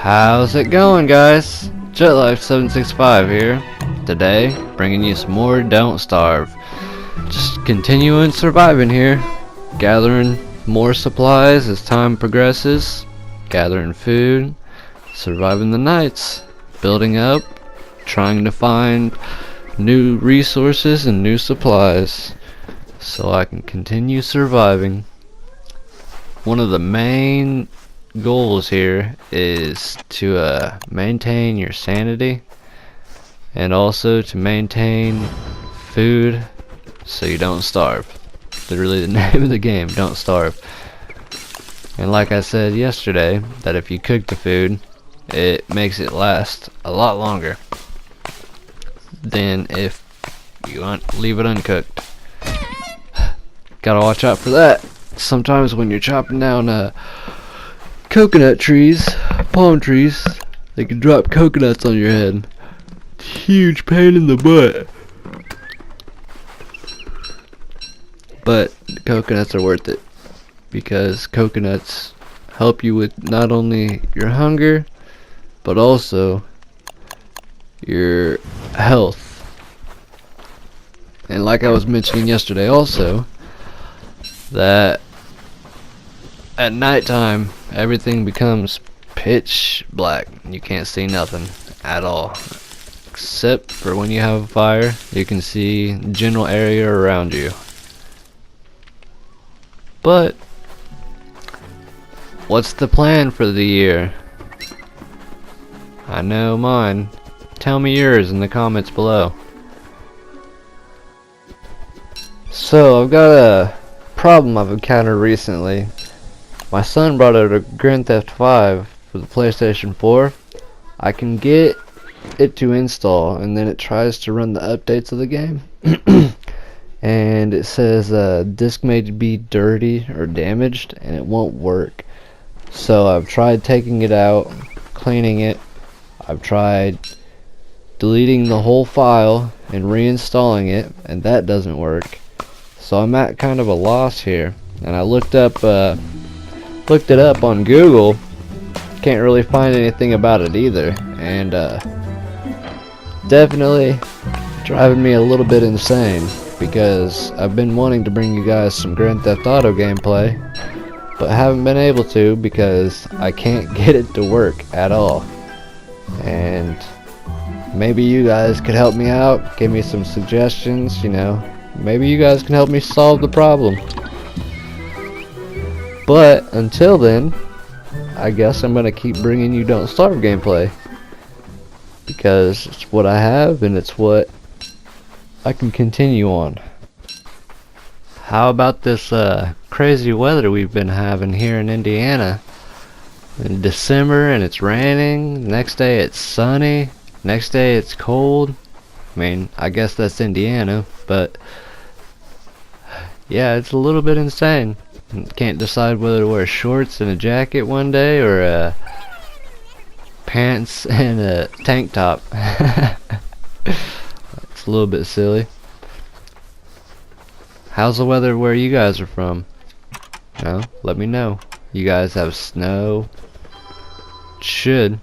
How's it going, guys? JetLife765 here. Today, bringing you some more Don't Starve. Just continuing surviving here. Gathering more supplies as time progresses. Gathering food. Surviving the nights. Building up. Trying to find new resources and new supplies so I can continue surviving. One of the main goals here is to maintain your sanity and also to maintain food so you don't starve. Literally the name of the game, don't starve. And like I said yesterday, that if you cook the food, it makes it last a lot longer than if you leave it uncooked. Gotta watch out for that. Sometimes when you're chopping down coconut trees, palm trees, they can drop coconuts on your head. Huge pain in the butt. But coconuts are worth it, because coconuts help you with not only your hunger, but also your health. And like I was mentioning yesterday also, that at nighttime everything becomes pitch black. You can't see nothing at all, except for when you have a fire. You can see the general area around you. But what's the plan for the year? I know mine. Tell me yours in the comments below. So I've got a problem I've encountered recently. My son brought out a Grand Theft 5 for the PlayStation 4. I can get it to install, and then it tries to run the updates of the game. And it says disk may be dirty or damaged, and it won't work. So I've tried taking it out, cleaning it. I've tried deleting the whole file and reinstalling it, and that doesn't work. So I'm at kind of a loss here, and I looked it up on Google. Can't really find anything about it either, and definitely driving me a little bit insane, because I've been wanting to bring you guys some Grand Theft Auto gameplay, but haven't been able to because I can't get it to work at all. And maybe you guys could help me out, give me some suggestions, you know. Maybe you guys can help me solve the problem. But until then, I guess I'm gonna keep bringing you Don't Starve gameplay, because it's what I have and it's what I can continue on. How about this crazy weather we've been having here in Indiana? In December, and it's raining. Next day it's sunny. Next day it's cold. I mean, I guess that's Indiana, but yeah, it's a little bit insane. Can't decide whether to wear shorts and a jacket one day or pants and a tank top. It's a little bit silly. How's the weather where you guys are from? No, let me know. You guys have snow? Should.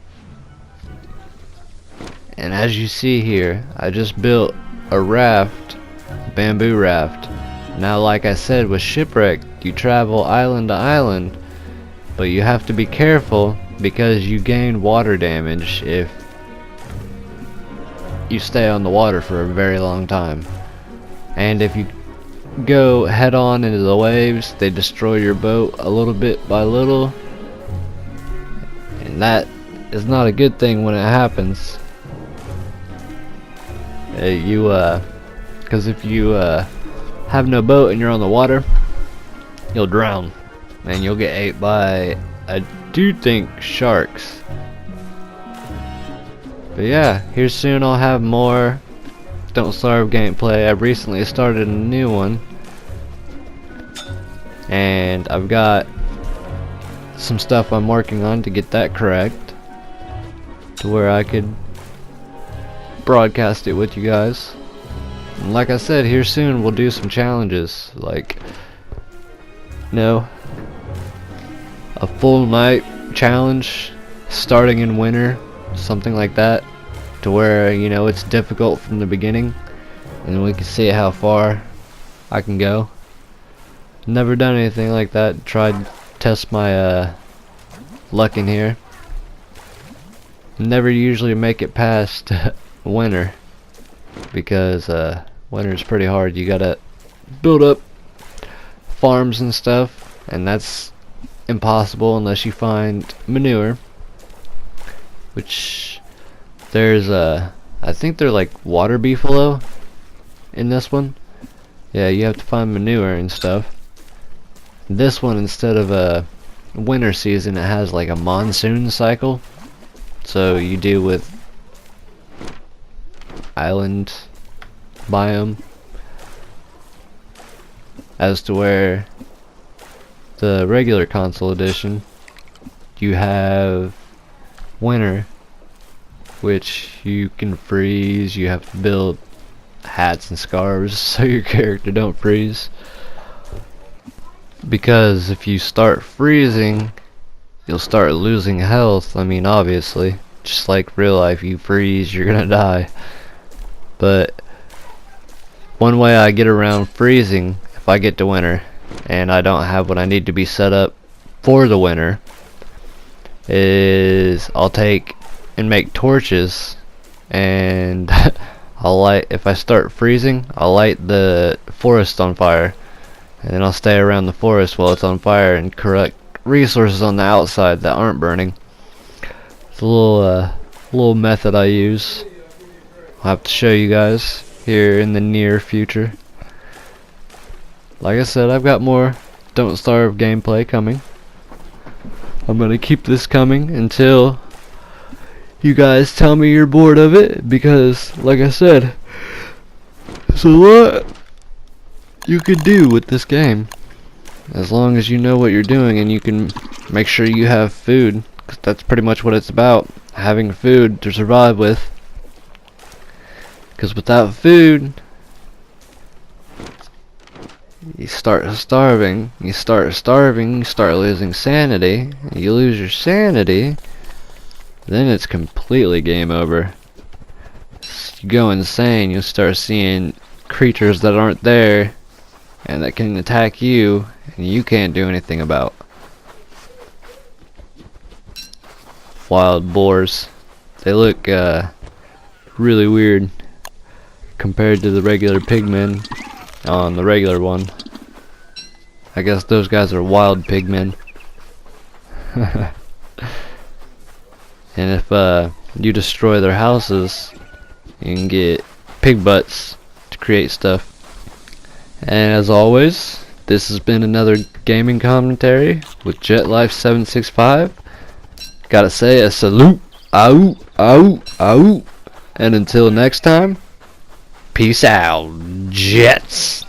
And as you see here, I just built a raft, bamboo raft. Now, like I said with Shipwrecked, you travel island to island, but you have to be careful because you gain water damage if you stay on the water for a very long time. And if you go head on into the waves, they destroy your boat a little bit by little, and that is not a good thing when it happens. Because if you have no boat and you're on the water, you'll drown, and you'll get ate by, I do think, sharks. But yeah, here soon I'll have more Don't Starve gameplay. I've recently started a new one, and I've got some stuff I'm working on to get that correct, to where I could broadcast it with you guys. And like I said, here soon we'll do some challenges, like, you know, a full night challenge, starting in winter, something like that, to where, you know, it's difficult from the beginning, and we can see how far I can go. Never done anything like that. Tried test my luck in here. Never usually make it past winter, because winter is pretty hard. You gotta build up farms and stuff, and that's impossible unless you find manure, which there's I think they're like water beefalo in this one. Yeah, you have to find manure and stuff. This one, instead of a winter season, it has like a monsoon cycle, so you deal with island biome, as to where the regular console edition, you have winter, which you can freeze. You have to build hats and scarves so your character don't freeze, because if you start freezing, you'll start losing health. I mean, obviously, just like real life, you freeze, you're gonna die. But one way I get around freezing, if I get to winter and I don't have what I need to be set up for the winter, is I'll take and make torches, and I'll light, if I start freezing, I'll light the forest on fire, and then I'll stay around the forest while it's on fire and collect resources on the outside that aren't burning. It's a little method I use. I'll have to show you guys here in the near future. Like I said, I've got more Don't Starve gameplay coming. I'm gonna keep this coming until you guys tell me you're bored of it, because like I said, there's a lot you could do with this game, as long as you know what you're doing and you can make sure you have food, because that's pretty much what it's about, having food to survive with. Because without food, you start starving, you start losing sanity, you lose your sanity, then it's completely game over. You go insane, you'll start seeing creatures that aren't there and that can attack you and you can't do anything about. Wild boars. They look really weird compared to the regular pigmen on the regular one. I guess those guys are wild pigmen. And if you destroy their houses, you can get pig butts to create stuff. And as always, this has been another gaming commentary with JetLife765. Gotta say a salute, out, out, out. And until next time, peace out, Jets.